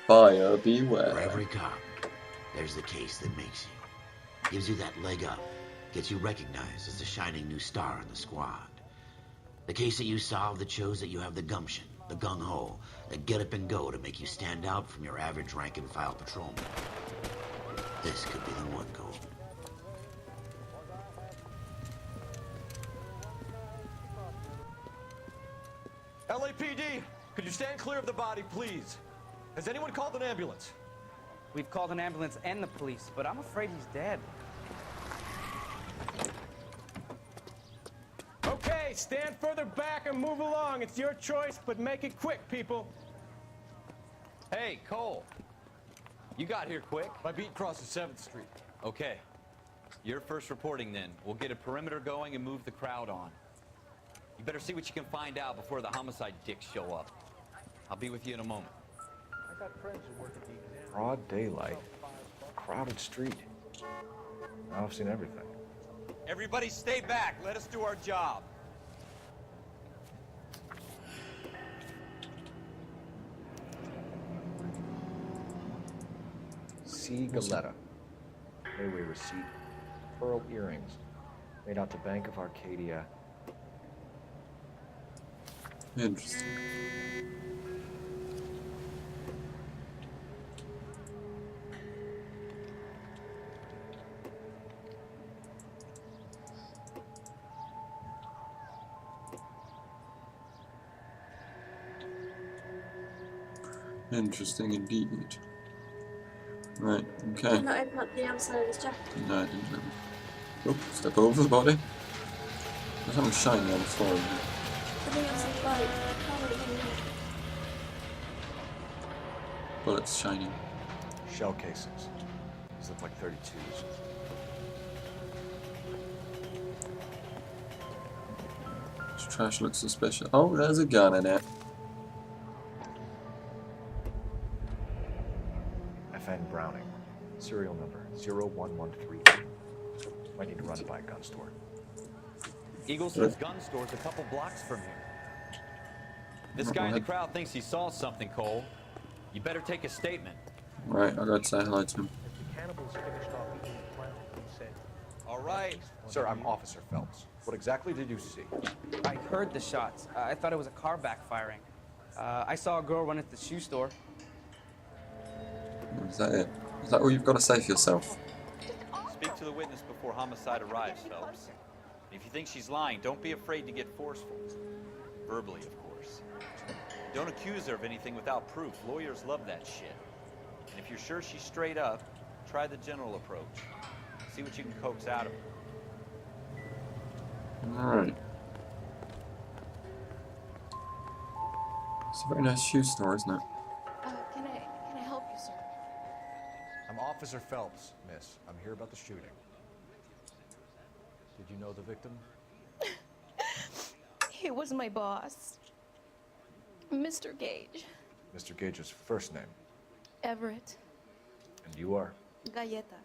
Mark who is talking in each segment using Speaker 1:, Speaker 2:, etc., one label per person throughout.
Speaker 1: Buyer beware.
Speaker 2: For every cop, there's the case that makes you. Gives you that leg up. Gets you recognized as the shining new star in the squad. The case that you solve that shows that you have the gumption, the gung-ho, the get up and go to make you stand out from your average rank-and-file patrolman. This could be the one, Cole.
Speaker 3: LAPD, could you stand clear of the body, please? Has anyone called an ambulance?
Speaker 4: We've called an ambulance and the police, but I'm afraid he's dead.
Speaker 5: Okay, stand further back and move along. It's your choice, but make it quick, people.
Speaker 6: Hey, Cole. You got here quick.
Speaker 3: My beat crosses 7th Street.
Speaker 6: Okay. You're first reporting then. We'll get a perimeter going and move the crowd on. You better see what you can find out before the homicide dicks show up. I'll be with you in a moment.
Speaker 5: I got friends who work at the exam.
Speaker 7: Broad daylight, crowded street. Now I've seen everything.
Speaker 6: Everybody stay back. Let us do our job.
Speaker 7: C. Galetta. Payway receipt. Pearl earrings. Made out to Bank of Arcadia.
Speaker 1: Interesting. Interesting indeed. Right, okay.
Speaker 8: Did not open up the outside of his jacket.
Speaker 1: No, I didn't. Oh, step over the body. There's something shiny on the floor. Isn't it?
Speaker 8: I think that's the body. I can't really hear.
Speaker 1: Bullets shining.
Speaker 7: Shell casings. These look like 32s.
Speaker 1: This trash looks suspicious. Oh, there's a gun in it.
Speaker 7: FN Browning. Serial number 0113. Might need to run it by a gun store.
Speaker 6: Eagleson's gun store's a couple blocks from here. This guy in the crowd thinks he saw something, Cole. You better take a statement.
Speaker 1: Right, I gotta say hello to him.
Speaker 5: The cannibals finished off eating the clown, he said.
Speaker 6: All right.
Speaker 7: Sir, I'm Officer Phelps. What exactly did you see?
Speaker 4: I heard the shots. I thought it was a car backfiring. I saw a girl run at the shoe store.
Speaker 1: Is that it? Is that all you've got to say for yourself?
Speaker 6: Speak to the witness before homicide arrives, Phelps. If you think she's lying, don't be afraid to get forceful. Verbally, of course. Don't accuse her of anything without proof. Lawyers love that shit. And if you're sure she's straight up, try the general approach. See what you can coax out of her.
Speaker 1: Alright. It's a very nice shoe store, isn't it?
Speaker 8: Can I help you, sir?
Speaker 7: I'm Officer Phelps, miss. I'm here about the shooting. Did you know the victim?
Speaker 8: He was my boss, Mr. Gage.
Speaker 7: Mr. Gage's first name.
Speaker 8: Everett.
Speaker 7: And you are?
Speaker 8: Galleta.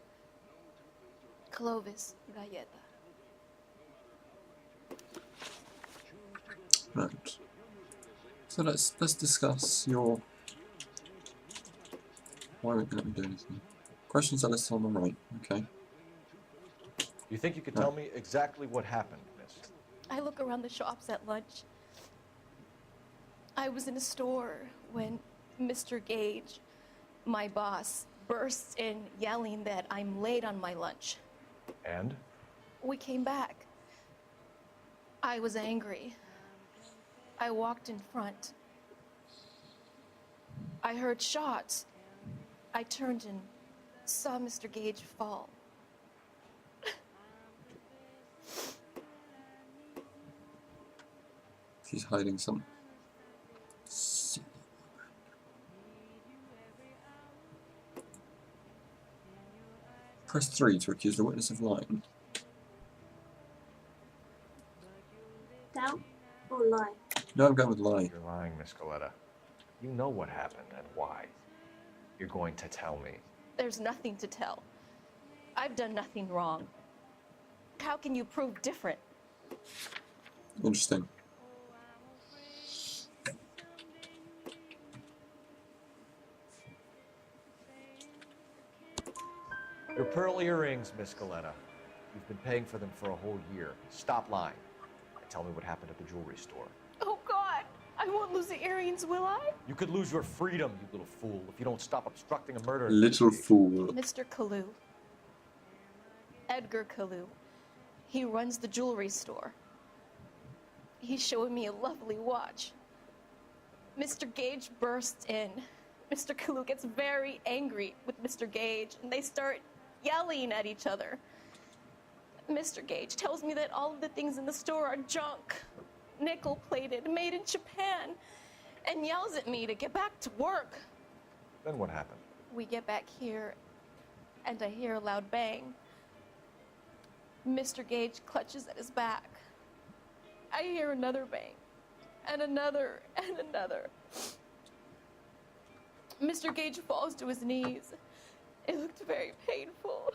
Speaker 8: Clovis Galleta.
Speaker 1: Right. So let's discuss your... Why won't you let me do anything? Questions are listed on the right. Okay.
Speaker 7: You think you could tell me exactly what happened, miss?
Speaker 8: I look around the shops at lunch. I was in a store when Mr. Gage, my boss, bursts in yelling that I'm late on my lunch.
Speaker 7: And?
Speaker 8: We came back. I was angry. I walked in front. I heard shots. I turned and saw Mr. Gage fall.
Speaker 1: She's hiding something. Press 3 to accuse the witness of lying.
Speaker 8: Down or lie?
Speaker 1: No, I'm going with lie.
Speaker 7: You're lying, Miss Galetta. You know what happened and why. You're going to tell me.
Speaker 8: There's nothing to tell. I've done nothing wrong. How can you prove different?
Speaker 1: Interesting.
Speaker 7: Your pearl earrings, Miss Galetta. You've been paying for them for a whole year. Stop lying. And tell me what happened at the jewelry store.
Speaker 8: Oh, God. I won't lose the earrings, will I?
Speaker 7: You could lose your freedom, you little fool, if you don't stop obstructing a murder.
Speaker 1: Little fool.
Speaker 8: Mr. Kalu. Edgar Kalu. He runs the jewelry store. He's showing me a lovely watch. Mr. Gage bursts in. Mr. Kalu gets very angry with Mr. Gage, and they start yelling at each other. Mr. Gage tells me that all of the things in the store are junk, nickel-plated, made in Japan, and yells at me to get back to work.
Speaker 7: Then what happened?
Speaker 8: We get back here, and I hear a loud bang. Mr. Gage clutches at his back. I hear another bang, and another, and another. Mr. Gage falls to his knees. It looked very painful.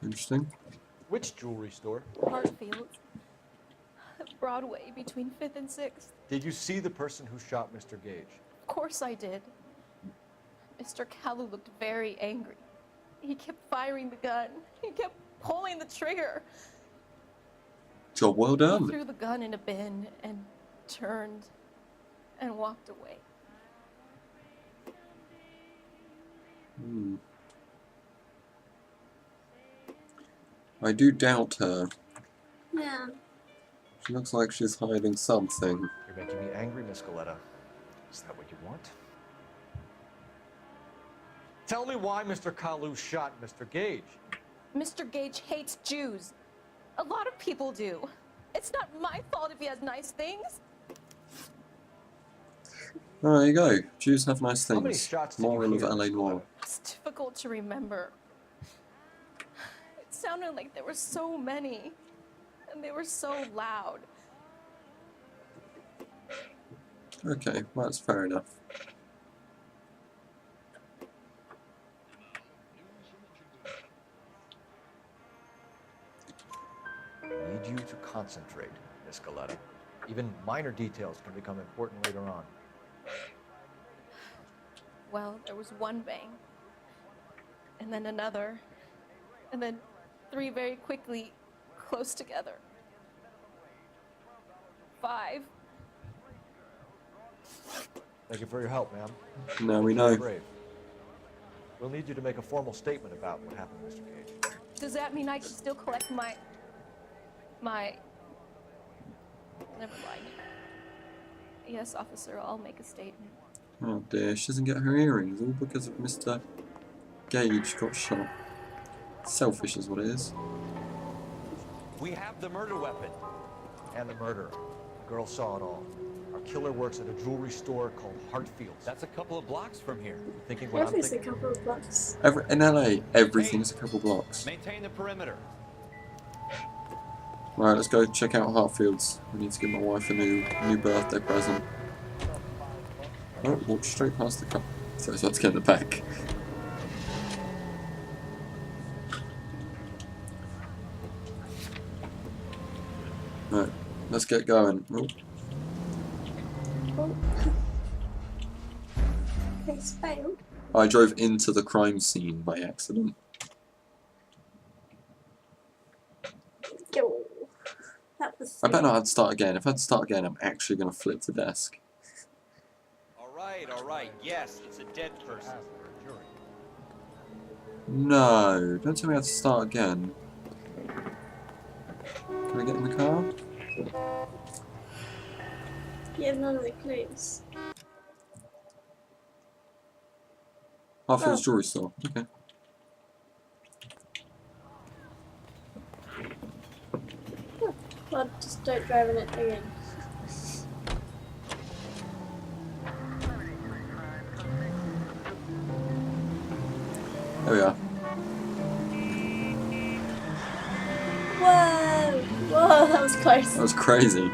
Speaker 1: Interesting.
Speaker 7: Which jewelry store?
Speaker 8: Hartfield. Broadway, between 5th and 6th.
Speaker 7: Did you see the person who shot Mr. Gage?
Speaker 8: Of course I did. Mr. Kalu looked very angry. He kept firing the gun. He kept pulling the trigger.
Speaker 1: Job well
Speaker 8: He
Speaker 1: done.
Speaker 8: threw the gun in a bin and turned and walked away.
Speaker 1: I do doubt her.
Speaker 9: Yeah.
Speaker 1: She looks like she's hiding something.
Speaker 7: You're making me angry, Miss Galetta. Is that what you want? Tell me why Mr. Kalu shot Mr. Gage.
Speaker 8: Mr. Gage hates Jews. A lot of people do. It's not my fault if he has nice things.
Speaker 1: Oh, there you go. Jews have nice
Speaker 7: How many
Speaker 1: things.
Speaker 7: shots did you
Speaker 1: Moral of
Speaker 7: hear,
Speaker 1: LA
Speaker 7: Miss
Speaker 1: Noire.
Speaker 7: Galetta?
Speaker 8: It's difficult to remember. It sounded like there were so many, and they were so loud.
Speaker 1: Okay, well, that's fair enough.
Speaker 7: I need you to concentrate, Miss Galetta. Even minor details can become important later on.
Speaker 8: Well, there was one bang, and then another, and then 3 very quickly, close together. 5.
Speaker 7: Thank you for your help, ma'am.
Speaker 1: Now we
Speaker 7: You're
Speaker 1: know.
Speaker 7: brave. We'll need you to make a formal statement about what happened, Mr. Gage.
Speaker 8: Does that mean I can still collect my... Never mind. Yes, officer, I'll make a statement.
Speaker 1: Oh dear, she doesn't get her earrings, all because of Mr. Gage got shot. Selfish is what it is.
Speaker 3: We have the murder weapon.
Speaker 7: And the murderer. The girl saw it all. Our killer works at a jewelry store called Hartfield's.
Speaker 3: That's a couple of blocks from here.
Speaker 7: You're thinking what I'm
Speaker 9: Everything's a
Speaker 7: thinking?
Speaker 9: couple of blocks.
Speaker 1: In LA, everything's a couple blocks.
Speaker 3: Maintain the perimeter.
Speaker 1: Right, let's go check out Hartfield's. I need to give my wife a new birthday present. Oh, walked straight past the car. So I had to get in the back. Right, let's get going. Oh,
Speaker 9: Oh. It's failed.
Speaker 1: I drove into the crime scene by accident.
Speaker 9: Yo. That was.
Speaker 1: I bet not I'd start again. If I'd start again, I'm actually going to flip the desk.
Speaker 6: All right. Yes, it's a dead person.
Speaker 1: No, don't tell me I have to start again. Can I get in the car?
Speaker 9: You have none of the clues.
Speaker 1: Hartfield's jewelry store. Okay.
Speaker 9: Well, just don't drive in it again.
Speaker 1: There we are.
Speaker 9: Whoa! Whoa, that was close.
Speaker 1: That was crazy.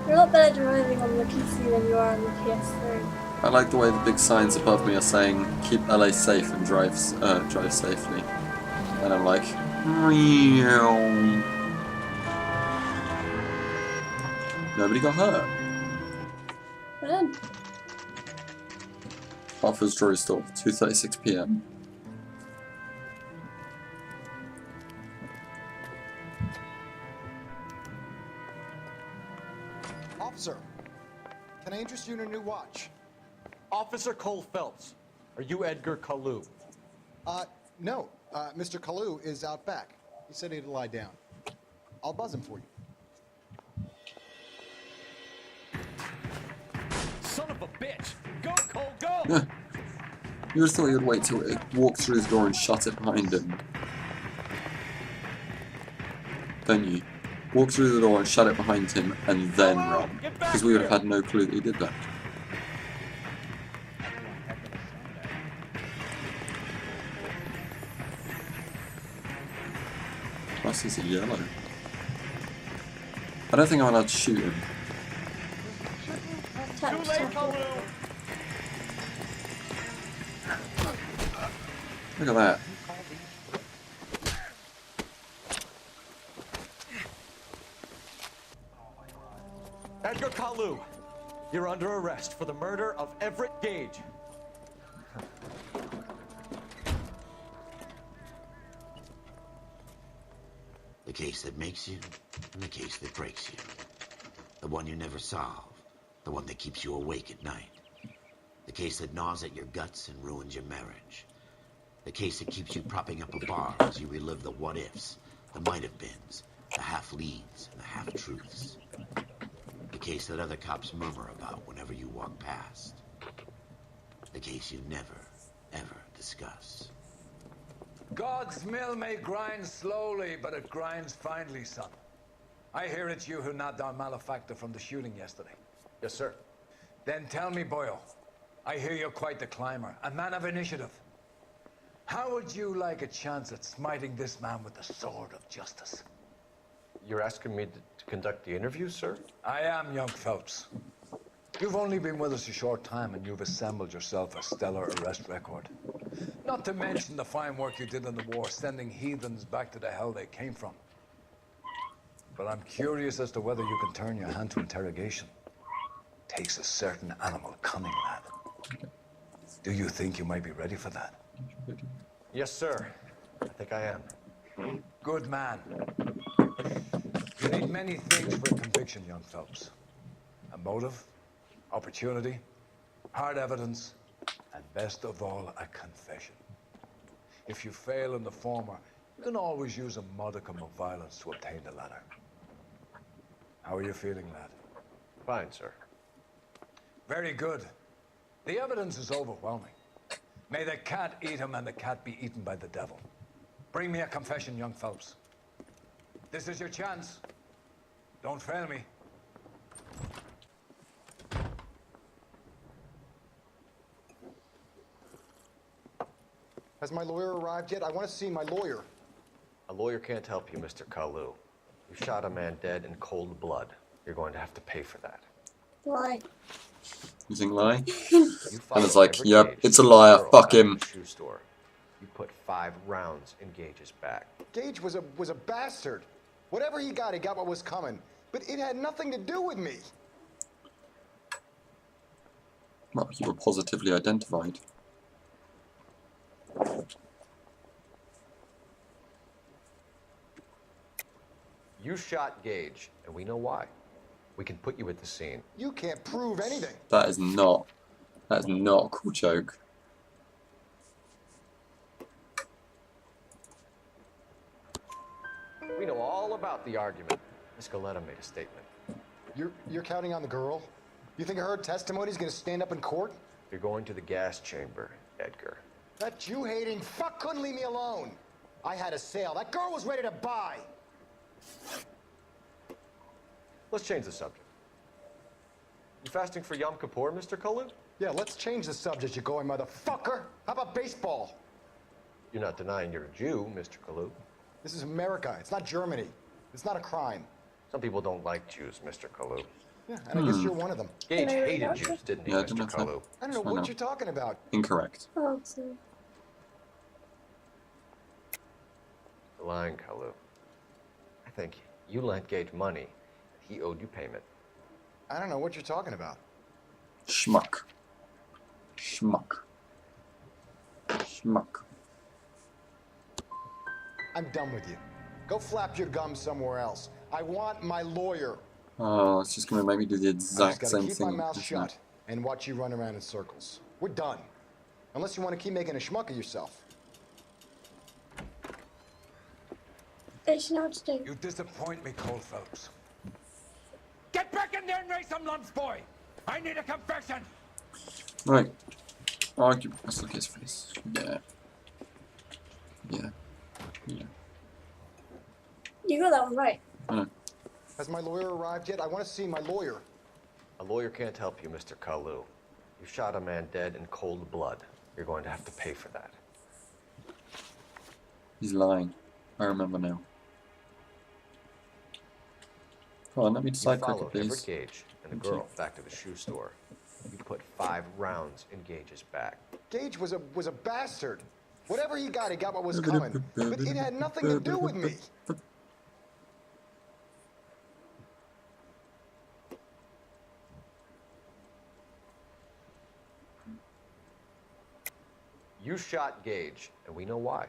Speaker 9: You're a lot better driving on the PC than you are on the PS3.
Speaker 1: I like the way the big signs above me are saying, keep LA safe and drive safely. And I'm like, meow. Nobody got hurt.
Speaker 9: Well done.
Speaker 1: Hartford's Jewelry Store, 2:36 p.m.
Speaker 10: Officer, can I interest you in a new watch?
Speaker 3: Officer Cole Phelps, are you Edgar Kalu?
Speaker 10: No. Mr. Kalu is out back. He said he'd lie down. I'll buzz him for you.
Speaker 3: Son of a bitch! Go, Cole, go!
Speaker 1: You just thought he would wait till it walked through his door and shut it behind him. Don't you? Walk through the door and shut it behind him and then run. Because we would have had no clue that he did that. Plus he's a yellow. I don't think I'm allowed to shoot him.
Speaker 3: Too late, Kalu!
Speaker 1: Look at that.
Speaker 3: Edgar Kalu, you're under arrest for the murder of Everett Gage.
Speaker 2: The case that makes you, and the case that breaks you. The one you never solve, the one that keeps you awake at night. The case that gnaws at your guts and ruins your marriage. The case that keeps you propping up a bar as you relive the what-ifs, the might-have-beens, the half-leads, and the half-truths. The case that other cops murmur about whenever you walk past. The case you never, ever discuss.
Speaker 11: God's mill may grind slowly, but it grinds finely, son. I hear it's you who nabbed our malefactor from the shooting yesterday.
Speaker 7: Yes, sir.
Speaker 11: Then tell me, Boyle, I hear you're quite the climber, a man of initiative. How would you like a chance at smiting this man with the sword of justice?
Speaker 7: You're asking me to conduct the interview, sir?
Speaker 11: I am, young Phelps. You've only been with us a short time, and you've assembled yourself a stellar arrest record. Not to mention the fine work you did in the war, sending heathens back to the hell they came from. But I'm curious as to whether you can turn your hand to interrogation. Takes a certain animal cunning, lad. Do you think you might be ready for that?
Speaker 7: Yes, sir. I think I am.
Speaker 11: Good man. You need many things for a conviction, young Phelps. A motive, opportunity, hard evidence, and best of all, a confession. If you fail in the former, you can always use a modicum of violence to obtain the latter. How are you feeling, lad?
Speaker 7: Fine, sir.
Speaker 11: Very good. The evidence is overwhelming. May the cat eat him and the cat be eaten by the devil. Bring me a confession, young Phelps. This is your chance. Don't fail me.
Speaker 10: Has my lawyer arrived yet? I want to see my lawyer.
Speaker 7: A lawyer can't help you, Mr. Kalu. You shot a man dead in cold blood. You're going to have to pay for that.
Speaker 9: Why?
Speaker 1: You think lie?
Speaker 7: You
Speaker 1: And it's like,
Speaker 7: followed
Speaker 1: yep,
Speaker 7: Gage
Speaker 1: it's a
Speaker 7: to
Speaker 1: liar,
Speaker 7: girl
Speaker 1: fuck
Speaker 7: out of
Speaker 1: him.
Speaker 7: the shoe store. You put 5 rounds in Gage's back.
Speaker 10: Gage was a bastard. Whatever he got what was coming. But it had nothing to do with me.
Speaker 1: Well, you were positively identified.
Speaker 7: You shot Gage, and we know why. We can put you at the scene.
Speaker 10: You can't prove anything.
Speaker 1: That is not a cool joke.
Speaker 7: We know all about the argument. Miss Galetta made a statement.
Speaker 10: You're counting on the girl? You think her testimony's gonna stand up in court?
Speaker 7: You're going to the gas chamber, Edgar.
Speaker 10: That Jew-hating fuck couldn't leave me alone. I had a sale. That girl was ready to buy.
Speaker 7: Let's change the subject. You fasting for Yom Kippur, Mr. Kalu?
Speaker 10: Yeah, let's change the subject, you going motherfucker. How about baseball?
Speaker 7: You're not denying you're a Jew, Mr. Kalu.
Speaker 10: This is America. It's not Germany. It's not a crime.
Speaker 7: Some people don't like Jews, Mr. Kalu.
Speaker 10: Yeah, and I guess you're one of them.
Speaker 7: Gage hated Jews, didn't he,
Speaker 1: Yeah, I
Speaker 7: Mr.
Speaker 1: didn't know that.
Speaker 7: Kalu?
Speaker 10: I don't know what you're talking about.
Speaker 1: Incorrect.
Speaker 9: Oh, sorry.
Speaker 7: You're lying, Kalu. I think you lent Gage money. He owed you payment.
Speaker 10: I don't know what you're talking about.
Speaker 1: Schmuck. Schmuck. Schmuck.
Speaker 10: I'm done with you. Go flap your gums somewhere else. I want my lawyer.
Speaker 1: Oh, it's just gonna make me do the
Speaker 10: I just
Speaker 1: exact
Speaker 10: gotta
Speaker 1: same
Speaker 10: keep
Speaker 1: thing.
Speaker 10: my mouth
Speaker 1: isn't
Speaker 10: shut
Speaker 1: it?
Speaker 10: and watch you run around in circles. We're done. Unless you want to keep making a schmuck of yourself.
Speaker 9: It's not to do.
Speaker 11: You disappoint me, Cole Phelps. Get back in there and raise some lumps, boy! I need a confession!
Speaker 1: Right. Argue. Let's look at his face. Yeah. Yeah. Yeah.
Speaker 9: You got that one right.
Speaker 10: Has my lawyer arrived yet? I want to see my lawyer.
Speaker 7: A lawyer can't help you, Mr. Kalu. You shot a man dead in cold blood. You're going to have to pay for that.
Speaker 1: He's lying. I remember now. Come on, let me
Speaker 7: You
Speaker 1: decide quicker,
Speaker 7: followed Everett
Speaker 1: please.
Speaker 7: Gage and the
Speaker 1: Thank you.
Speaker 7: girl back to the shoe store. You put 5 rounds in Gage's back.
Speaker 10: Gage was a bastard. Whatever he got what was coming. But it had nothing to do with me.
Speaker 7: You shot Gage, and we know why.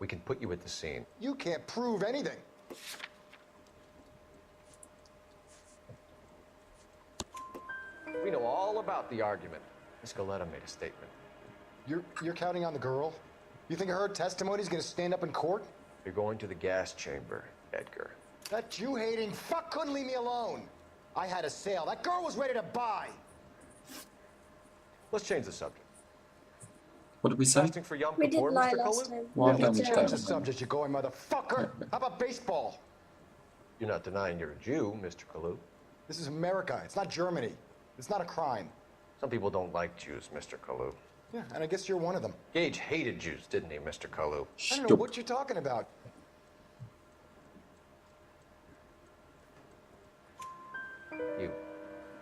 Speaker 7: We can put you at the scene.
Speaker 10: You can't prove anything.
Speaker 7: We know all about the argument. Miss Galetta made a statement.
Speaker 10: You're counting on the girl? You think her testimony's gonna stand up in court?
Speaker 7: You're going to the gas chamber, Edgar.
Speaker 10: That Jew-hating fuck couldn't leave me alone. I had a sale. That girl was ready to buy.
Speaker 7: Let's change the subject.
Speaker 1: What did we say?
Speaker 7: Fasting for Yom
Speaker 9: We did
Speaker 7: Kippur,
Speaker 9: lie
Speaker 7: Mr.
Speaker 9: last
Speaker 7: Kalu?
Speaker 9: time.
Speaker 1: Well,
Speaker 9: We
Speaker 1: I'm
Speaker 9: did
Speaker 1: done
Speaker 10: Change
Speaker 1: with
Speaker 10: the
Speaker 1: that.
Speaker 10: subject, you going motherfucker. How about baseball?
Speaker 7: You're not denying you're a Jew, Mr. Kalu.
Speaker 10: This is America. It's not Germany. It's not a crime.
Speaker 7: Some people don't like Jews, Mr. Kalu.
Speaker 10: Yeah, and I guess you're one of them.
Speaker 7: Gage hated Jews, didn't he, Mr. Kalu?
Speaker 10: I don't know what you're talking about.
Speaker 7: You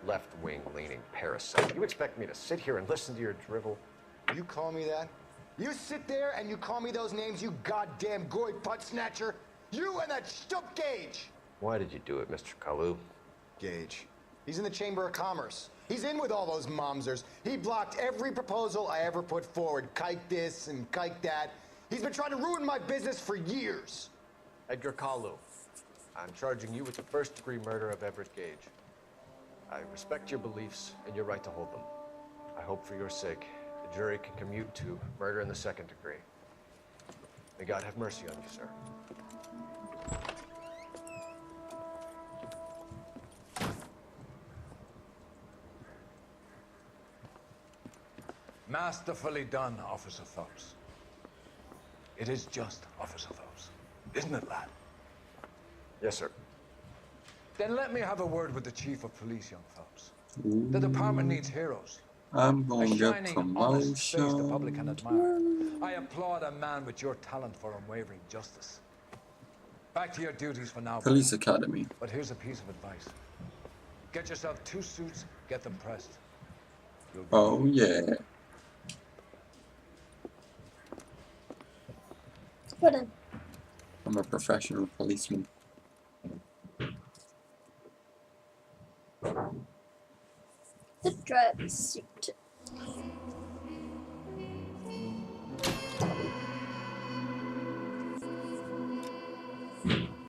Speaker 7: left-wing leaning parasite. You expect me to sit here and listen to your drivel?
Speaker 10: You call me that? You sit there and you call me those names, you goddamn goy butt snatcher? You and that stup Gage!
Speaker 7: Why did you do it, Mr. Kalu?
Speaker 10: Gage. He's in the Chamber of Commerce. He's in with all those momsers. He blocked every proposal I ever put forward. Kike this and kike that. He's been trying to ruin my business for years.
Speaker 7: Edgar Kalu, I'm charging you with the first-degree murder of Everett Gage. I respect your beliefs and your right to hold them. I hope for your sake the jury can commute to murder in the second degree. May God have mercy on you, sir.
Speaker 11: Masterfully done, Officer Phelps. It is just, Officer Phelps. Isn't it, lad?
Speaker 7: Yes, sir.
Speaker 11: Then let me have a word with the Chief of Police, young Phelps. The department needs heroes.
Speaker 1: I'm
Speaker 11: A
Speaker 1: going to get
Speaker 11: shining, honest face the public can
Speaker 1: promotion.
Speaker 11: admire. I applaud a man with your talent for unwavering justice. Back to your duties for now.
Speaker 1: Police Academy.
Speaker 11: But here's a piece of advice. Get yourself 2 suits, get them pressed. You'll be
Speaker 1: Oh yeah.
Speaker 9: Well done.
Speaker 1: I'm a professional policeman.
Speaker 9: The driver's seat.